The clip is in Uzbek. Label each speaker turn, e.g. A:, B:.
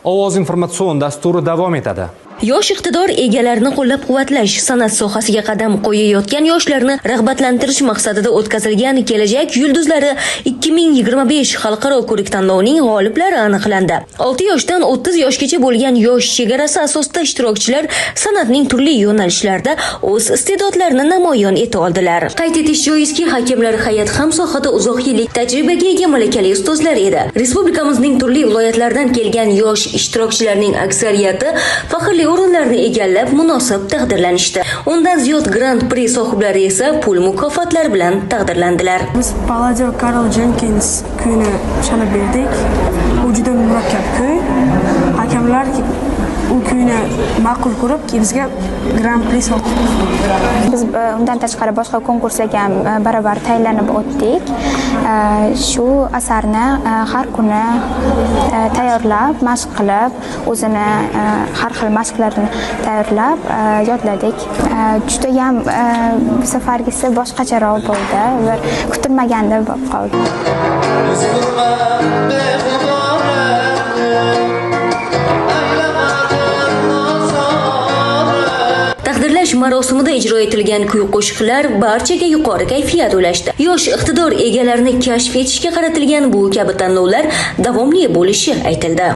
A: Ovoz informatsion dasturi davom etadi.
B: Yosh iqtidor egalarini qo'llab-quvvatlash, san'at sohasiga qadam qo'yayotgan yoshlarni rag'batlantirish maqsadida o'tkazilgan Kelajak yulduzlari 2025 xalqaro ko'rik-tanlovining g'oliblari aniqlandi. 6 yoshdan 30 yoshgacha bo'lgan yosh chegarasi asosida ishtirokchilar san'atning turli yo'nalishlarida o'z iste'dodlarini namoyon eta oldilar. Qayd etish joizki, hakamlar hay'ati ham sohada uzoq yillik tajribaga ega malakali ustozlar edi. Respublikamizning turli viloyatlaridan kelgan yosh ishtirokchilarning aksariyati faxrli o'rinlarni egallab munosib taqdirlanishdi. Undan ziyod Grand Prix sohiblari esa pul mukofotlari bilan taqdirlandilar.
C: Biz Palladio Carol Jenkins kuyini chalib berdik. U juda murakkab kuy. Hakamlar u kuyni ma'qul ko'rib, bizga Grand Prix sohib.
D: Biz undan tashqari boshqa konkurslarga ham barabar tayyorlanib o'tdik. Shu asarni har kuni tayyorlab, mashq qilib, o'zini har xil mashqlarni tayyorlab yodladik. Juda ham bu safargisi boshqacharoq bo'ldi va kutilmaganda bo'lib qoldi.
B: Taqdirlash marosimida ijro etilgan kuy-qo'shiqlar barchaga yuqori kayfiyat ulashdi. Yosh iqtidor egalarini kashf etishga qaratilgan bu kabi tanlovlar davomli bo'lishi aytildi.